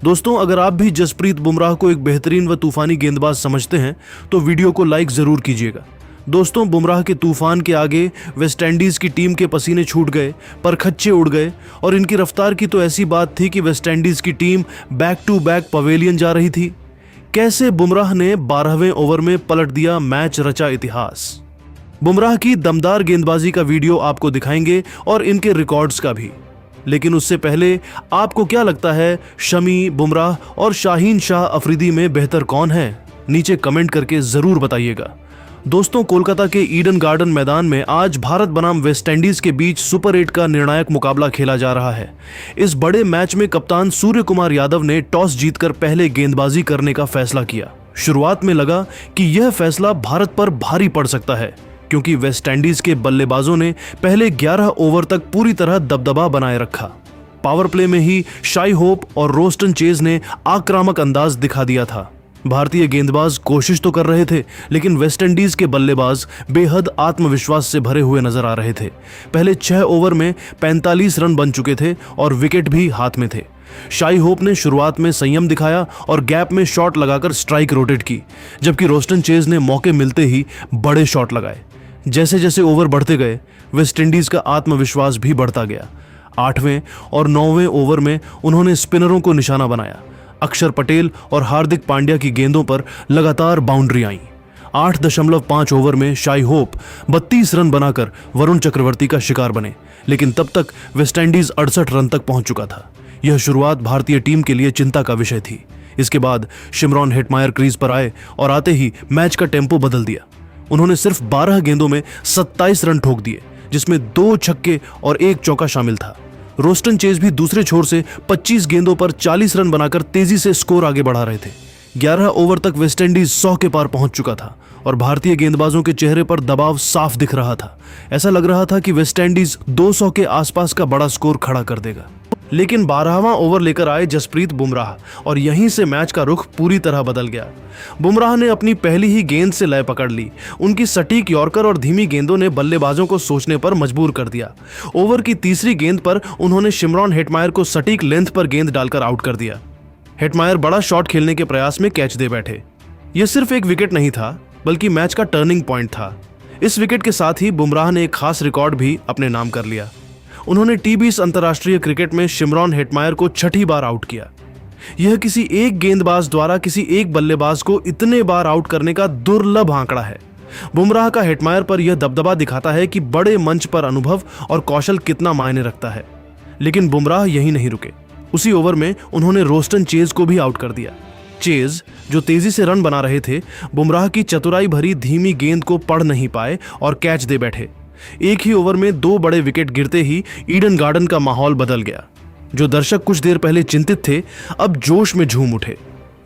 दोस्तों, अगर आप भी जसप्रीत बुमराह को एक बेहतरीन व तूफानी गेंदबाज समझते हैं तो वीडियो को लाइक जरूर कीजिएगा। दोस्तों, बुमराह के तूफान के आगे वेस्टइंडीज की टीम के पसीने छूट गए, पर खच्चे उड़ गए और इनकी रफ्तार की तो ऐसी बात थी कि वेस्टइंडीज की team back to back pavilion जा रही थी। कैसे बुमराह ने 12वें ओवर में पलट दिया मैच रचा इतिहास। बुमराह की दमदार गेंदबाजी का वीडियो आपको दिखाएंगे और इनके रिकॉर्ड्स का भी। लेकिन उससे पहले आपको क्या लगता है, शमी, बुमराह और शाहीन शाह अफरीदी में बेहतर कौन है? नीचे कमेंट करके जरूर बताइएगा। दोस्तों, कोलकाता के ईडन गार्डन मैदान में आज भारत बनाम वेस्टइंडीज के बीच सुपर 8 का निर्णायक मुकाबला खेला जा रहा है। इस बड़े मैच में कप्तान सूर्य कुमार यादव ने टॉस जीतकर पहले गेंदबाजी करने का फैसला किया। शुरुआत में लगा कि यह फैसला भारत पर भारी पड़ सकता है, क्योंकि वेस्टइंडीज के बल्लेबाजों ने पहले 11 ओवर तक पूरी तरह दबदबा बनाए रखा। पावर प्ले में ही शाई होप और रोस्टन चेज ने आक्रामक अंदाज दिखा दिया था। भारतीय गेंदबाज कोशिश तो कर रहे थे, लेकिन वेस्टइंडीज के बल्लेबाज बेहद आत्मविश्वास से भरे हुए नजर आ रहे थे। पहले 6 ओवर में 45 रन बन चुके थे और विकेट भी हाथ में थे। शाई होप ने शुरुआत में संयम दिखाया और गैप में शॉट लगाकर स्ट्राइक रोटेट की, जबकि रोस्टन चेज ने मौके मिलते ही बड़े शॉट लगाए। जैसे जैसे ओवर बढ़ते गए, वेस्टइंडीज का आत्मविश्वास भी बढ़ता गया। 8वें और 9वें ओवर में उन्होंने स्पिनरों को निशाना बनाया। अक्षर पटेल और हार्दिक पांड्या की गेंदों पर लगातार बाउंड्री आईं। 8.5 ओवर में शाई होप 32 रन बनाकर वरुण चक्रवर्ती का शिकार बने, लेकिन तब तक वेस्टइंडीज 68 रन तक पहुंच चुका था। यह शुरुआत भारतीय टीम के लिए चिंता का विषय थी। इसके बाद शिमरॉन हेटमायर क्रीज पर आए और आते ही मैच का टेम्पो बदल दिया। उन्होंने सिर्फ 12 गेंदों में 27 रन ठोक दिए, जिसमें 2 छक्के और 1 चौका शामिल था। रोस्टन चेज भी दूसरे छोर से 25 गेंदों पर 40 रन बनाकर तेजी से स्कोर आगे बढ़ा रहे थे। 11 ओवर तक वेस्टइंडीज 100 के पार पहुंच चुका था और भारतीय गेंदबाजों के चेहरे पर दबाव साफ दिख रहा था। ऐसा लग रहा था कि वेस्टइंडीज 200 के आसपास का बड़ा स्कोर खड़ा कर देगा। लेकिन 12वां ओवर लेकर आए जसप्रीत बुमराह और यहीं से मैच का रुख पूरी तरह बदल गया। बुमराह ने अपनी पहली ही गेंद से लय पकड़ ली। उनकी सटीक यॉर्कर और धीमी गेंदों ने बल्लेबाजों को सोचने पर मजबूर कर दिया। ओवर की तीसरी गेंद पर उन्होंने शिमरॉन हेटमायर को सटीक लेंथ पर गेंद डालकर आउट कर दिया। हेटमायर बड़ा शॉट खेलने के प्रयास में कैच दे बैठे। यह सिर्फ एक विकेट नहीं था, बल्कि मैच का टर्निंग पॉइंट था। इस विकेट के साथ ही बुमराह ने एक खास रिकॉर्ड भी अपने नाम कर लिया। उन्होंने T20 अंतर्राष्ट्रीय क्रिकेट में शिमरॉन हेटमायर को 6ठी बार आउट किया। यह किसी एक गेंदबाज द्वारा किसी एक बल्लेबाज को इतने बार आउट करने का दुर्लभ आंकड़ा है। बुमराह का हेटमायर पर यह दबदबा दिखाता है कि बड़े मंच पर अनुभव और कौशल कितना मायने रखता है। लेकिन बुमराह यहीं नहीं रुके। उसी ओवर में उन्होंने रोस्टन चेज को भी आउट कर दिया। चेज, जो तेजी से रन बना रहे थे, बुमराह की चतुराई भरी धीमी गेंद को पढ़ नहीं पाए और कैच दे बैठे। एक ही ओवर में 2 बड़े विकेट गिरते ही ईडन गार्डन का माहौल बदल गया। जो दर्शक कुछ देर पहले चिंतित थे, अब जोश में झूम उठे।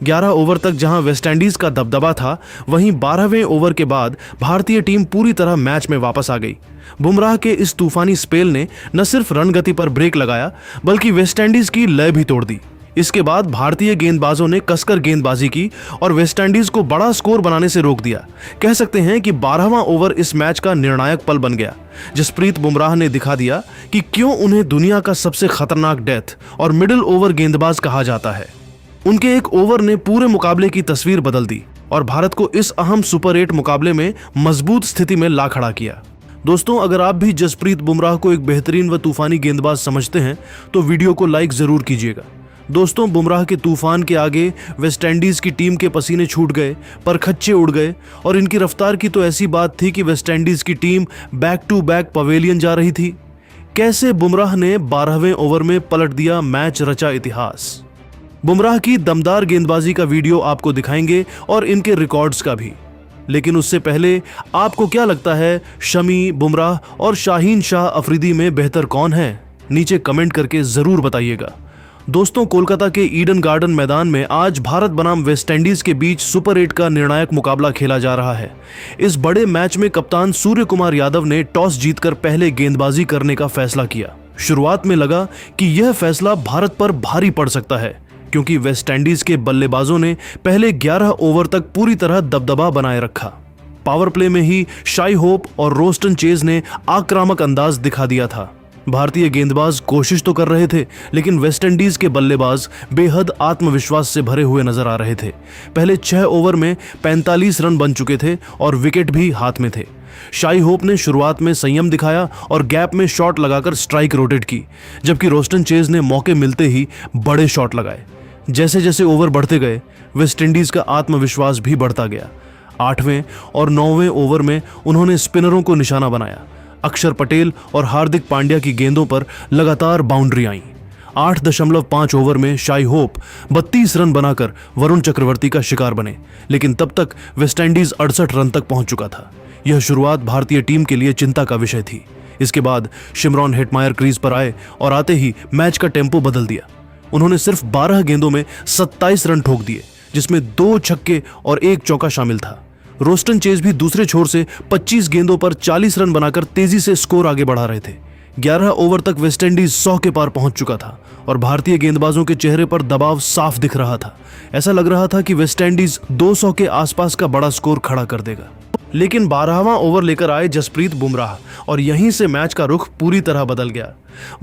11 ओवर तक जहां वेस्टइंडीज का दबदबा था, वहीं 12वें ओवर के बाद भारतीय टीम पूरी तरह मैच में वापस आ गई। बुमराह के इस तूफानी स्पेल ने न सिर्फ रन गति पर ब्रेक लगाया, बल्कि वेस्टइंडीज की लय भी तोड़ दी। इसके बाद भारतीय गेंदबाजों ने कसकर गेंदबाजी की और वेस्टइंडीज को बड़ा स्कोर बनाने से रोक दिया। कह सकते हैं कि 12वां ओवर इस मैच का निर्णायक पल बन गया। जसप्रीत बुमराह ने दिखा दिया कि क्यों उन्हें दुनिया का सबसे खतरनाक डेथ और मिडिल ओवर गेंदबाज कहा जाता है। उनके एक ओवर ने पूरे मुकाबले की तस्वीर बदल दी और भारत को इस अहम सुपर 8 मुकाबले में मजबूत स्थिति में ला खड़ा किया। दोस्तों, अगर आप भी जसप्रीत बुमराह को एक बेहतरीन व तूफानी गेंदबाज समझते हैं तो वीडियो को लाइक जरूर कीजिएगा। दोस्तों, बुमराह के तूफान के आगे वेस्टइंडीज की टीम के पसीने छूट गए, पर खच्चे उड़ गए और इनकी रफ्तार की तो ऐसी बात थी कि वेस्टइंडीज की team back to back pavilion जा रही थी। कैसे बुमराह ने 12वें ओवर में पलट दिया मैच रचा इतिहास। बुमराह की दमदार गेंदबाजी का वीडियो आपको दिखाएंगे और इनके रिकॉर्ड्स का भी। लेकिन उससे पहले आपको क्या लगता है, शमी, बुमराह और शाहीन शाह अफरीदी में बेहतर कौन है? नीचे कमेंट करके जरूर बताइएगा। दोस्तों, कोलकाता के ईडन गार्डन मैदान में आज भारत बनाम वेस्टइंडीज के बीच सुपर 8 का निर्णायक मुकाबला खेला जा रहा है। इस बड़े मैच में कप्तान सूर्य कुमार यादव ने टॉस जीतकर पहले गेंदबाजी करने का फैसला किया। शुरुआत में लगा कि यह फैसला भारत पर भारी पड़ सकता है, क्योंकि वेस्टइंडीज के बल्लेबाजों ने पहले 11 ओवर तक पूरी तरह दबदबा बनाए रखा। पावर प्ले में ही शाई होप और रोस्टन चेज ने आक्रामक अंदाज दिखा दिया था। भारतीय गेंदबाज कोशिश तो कर रहे थे, लेकिन वेस्टइंडीज के बल्लेबाज बेहद आत्मविश्वास से भरे हुए नजर आ रहे थे। पहले 6 ओवर में 45 रन बन चुके थे और विकेट भी हाथ में थे। शाई होप ने शुरुआत में संयम दिखाया और गैप में शॉट लगाकर स्ट्राइक रोटेट की, जबकि रोस्टन चेज ने मौके मिलते ही बड़े शॉट लगाए। जैसे जैसे ओवर बढ़ते गए, वेस्टइंडीज का आत्मविश्वास भी बढ़ता गया। 8वें और 9वें ओवर में उन्होंने स्पिनरों को निशाना बनाया। अक्षर पटेल और हार्दिक पांड्या की गेंदों पर लगातार बाउंड्री आईं। 8.5 ओवर में शाई होप 32 रन बनाकर वरुण चक्रवर्ती का शिकार बने, लेकिन तब तक वेस्टइंडीज 68 रन तक पहुंच चुका था। यह शुरुआत भारतीय टीम के लिए चिंता का विषय थी। इसके बाद शिमरॉन हेटमायर क्रीज पर आए और आते ही मैच का टेम्पो बदल दिया। उन्होंने सिर्फ 12 गेंदों में 27 रन ठोक दिए, जिसमें 2 छक्के और 1 चौका शामिल था। रोस्टन चेज भी दूसरे छोर से 25 गेंदों पर 40 रन बनाकर तेजी से स्कोर आगे बढ़ा रहे थे। 11 ओवर तक वेस्टइंडीज 100 के पार पहुंच चुका था और भारतीय गेंदबाजों के चेहरे पर दबाव साफ दिख रहा था। ऐसा लग रहा था कि वेस्टइंडीज 200 के आसपास का बड़ा स्कोर खड़ा कर देगा। लेकिन 12वां ओवर लेकर आए जसप्रीत बुमराह और यहीं से मैच का रुख पूरी तरह बदल गया।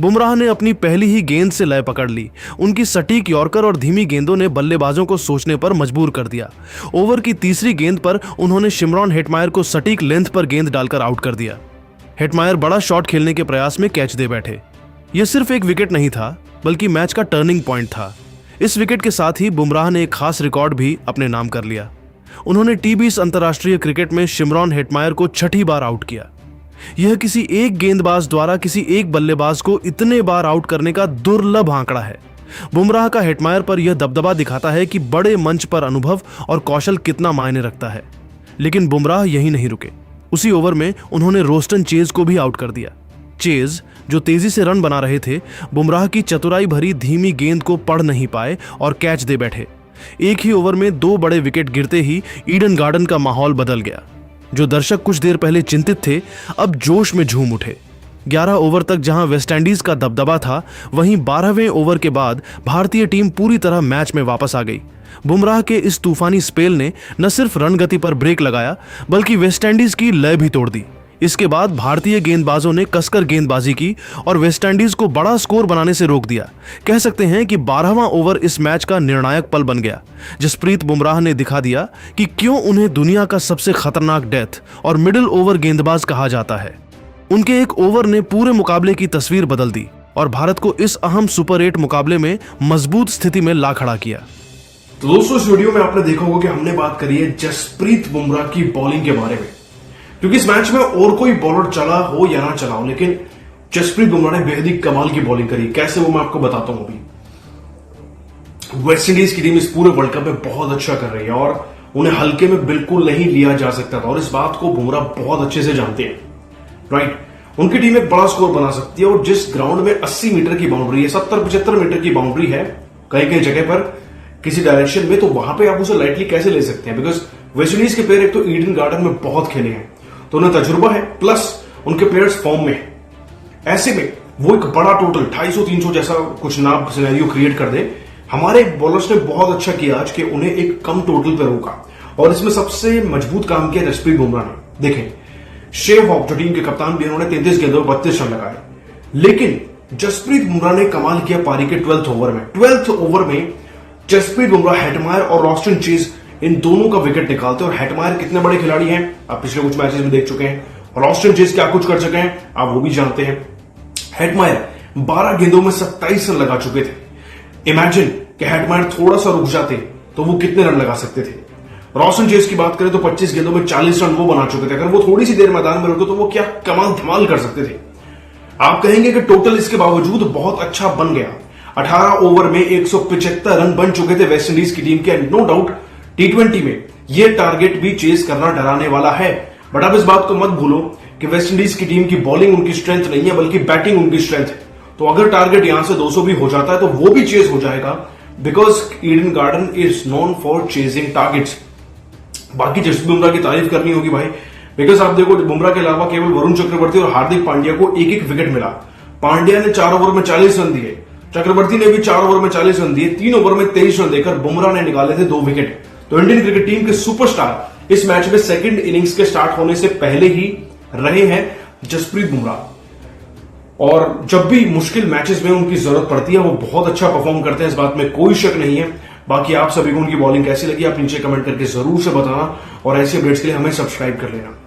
बुमराह ने अपनी पहली ही गेंद से लय पकड़ ली। उनकी सटीक यॉर्कर और धीमी गेंदों ने बल्लेबाजों को सोचने पर मजबूर कर दिया। ओवर की तीसरी गेंद पर उन्होंने शिमरॉन हेटमायर को सटीक लेंथ पर गेंद डालकर आउट कर दिया। हेटमायर बड़ा शॉट खेलने के प्रयास में कैच दे बैठे। यह सिर्फ एक विकेट नहीं था, बल्कि मैच का टर्निंग पॉइंट था। इस विकेट के साथ ही बुमराह ने एक खास रिकॉर्ड भी अपने नाम कर लिया। उन्होंने टी20 अंतर्राष्ट्रीय क्रिकेट में शिमरॉन हेटमायर को 6ठी बार आउट किया। यह किसी एक गेंदबाज द्वारा किसी एक बल्लेबाज को इतने बार आउट करने का दुर्लभ आंकड़ा है। बुमराह का हेटमायर पर यह दबदबा दिखाता है कि बड़े मंच पर अनुभव और कौशल कितना मायने रखता है। लेकिन बुमराह यहीं नहीं रुके। उसी ओवर में उन्होंने रोस्टन चेज को भी आउट कर दिया। चेज, जो तेजी से रन बना रहे थे, बुमराह की चतुराई भरी धीमी गेंद को पढ़ नहीं पाए और कैच दे बैठे। एक ही ओवर में 2 बड़े विकेट गिरते ही ईडन गार्डन का माहौल बदल गया। जो दर्शक कुछ देर पहले चिंतित थे, अब जोश में झूम उठे। 11 ओवर तक जहां वेस्टइंडीज का दबदबा था, वहीं 12वें ओवर के बाद भारतीय टीम पूरी तरह मैच में वापस आ गई। बुमराह के इस तूफानी स्पेल ने न सिर्फ रन गति पर ब्रेक लगाया, बल्कि वेस्टइंडीज की लय भी तोड़ दी। इसके बाद भारतीय गेंदबाजों ने कसकर गेंदबाजी की और वेस्टइंडीज को बड़ा स्कोर बनाने से रोक दिया। कह सकते हैं कि 12वां ओवर इस मैच का निर्णायक पल बन गया। जसप्रीत बुमराह ने दिखा दिया कि क्यों उन्हें दुनिया का सबसे खतरनाक डेथ और मिडिल ओवर गेंदबाज कहा जाता है। उनके एक ओवर ने पूरे मुकाबले की तस्वीर बदल दी और भारत को इस अहम सुपर 8 मुकाबले में मजबूत स्थिति में ला खड़ा किया। तो दोस्तों, इस वीडियो में आपने देखा होगा कि हमने बात करी है जसप्रीत बुमराह की बॉलिंग के बारे में, क्योंकि इस मैच में और कोई बॉलर चला हो या ना चला हो, लेकिन जसप्रीत बुमराह ने बेहद ही कमाल की बॉलिंग करी। कैसे, वो मैं आपको बताता हूं। अभी वेस्टइंडीज की टीम इस पूरे वर्ल्ड कप में बहुत अच्छा कर रही है और उन्हें हल्के में बिल्कुल नहीं लिया जा सकता था, और इस बात को बुमराह बहुत अच्छे से जानते हैं। राइट, उनकी टीम एक बड़ा स्कोर बना सकती है, और जिस ग्राउंड में 80 मीटर की बाउंड्री है, 70-75 मीटर की बाउंड्री है कई कई जगह पर किसी डायरेक्शन में, तो वहां पे आप उसे लाइटली कैसे ले सकते हैं? बिकॉज वेस्टइंडीज के प्लेयर एक तो ईडन गार्डन में बहुत खेले हैं, तो उन्हें तजुर्बा है, प्लस उनके प्लेयर्स फॉर्म में। ऐसे में वो एक बड़ा टोटल 250-300 जैसा कुछ नाम सिनेरियो क्रिएट कर दे। हमारे बॉलर्स ने बहुत अच्छा किया आज कि उन्हें एक कम टोटल पर रोका, और इसमें सबसे मजबूत काम किया जसप्रीत बुमराह ने। देखें, शेव हॉक जो टीम के कप्तान भी, उन्होंने 33 गेंदों में 32 रन लगाए, लेकिन जसप्रीत बुमराह ने कमाल किया पारी के 12th ओवर में। 12th ओवर में जसप्रीत बुमराह, हेटमायर और रोस्टन चेज, इन दोनों का विकेट निकालते हैं। और हेटमायर कितने बड़े खिलाड़ी हैं, आप पिछले कुछ मैचेस में देख चुके हैं। रोस्टन चेज क्या कुछ कर चुके हैं, आप वो भी जानते हैं। हेटमायर 12 गेंदों में 27 रन लगा चुके थे। इमेजिन कि हेटमायर थोड़ा सा रुक जाते तो वो कितने रन लगा सकते थे। रोस्टन चेज की बात करें तो 25 गेंदों में 40 रन वो बना चुके थे। अगर वो थोड़ी सी देर मैदान में रुके तो वो क्या कमाल धमाल कर सकते थे। आप कहेंगे कि टोटल इसके बावजूद बहुत अच्छा बन गया। 18 ओवर में 175 रन बन चुके थे वेस्टइंडीज की टीम के। नो डाउट टी20 में ये टारगेट भी चेज करना डराने वाला है, बट आप इस बात को मत भूलो कि वेस्टइंडीज की टीम की बॉलिंग उनकी स्ट्रेंथ नहीं है, बल्कि बैटिंग उनकी स्ट्रेंथ है। तो अगर टारगेट यहां से 200 भी हो जाता है तो वो भी चेज हो जाएगा, because Eden garden is known for chasing targets. बाकी जसप्रीत बुमराह की तारीफ करनी होगी भाई, बिकॉज आप देखो, बुमराह के अलावा केवल वरुण चक्रवर्ती और हार्दिक पांड्या को एक एक विकेट मिला। पांड्या ने 4 ओवर में 40 रन दिए, चक्रवर्ती ने भी 4 ओवर में 40 रन दिए। 3 ओवर में 23 रन देकर बुमराह ने निकाले थे 2 विकेट। तो इंडियन क्रिकेट टीम के सुपरस्टार इस मैच में सेकंड इनिंग्स के स्टार्ट होने से पहले ही रहे हैं जसप्रीत बुमराह। और जब भी मुश्किल मैचेस में उनकी जरूरत पड़ती है वो बहुत अच्छा परफॉर्म करते हैं, इस बात में कोई शक नहीं है। बाकी आप सभी को उनकी बॉलिंग कैसी लगी आप नीचे कमेंट करके जरूर से बताना और ऐसी अपडेट्स के लिए हमें सब्सक्राइब कर लेना।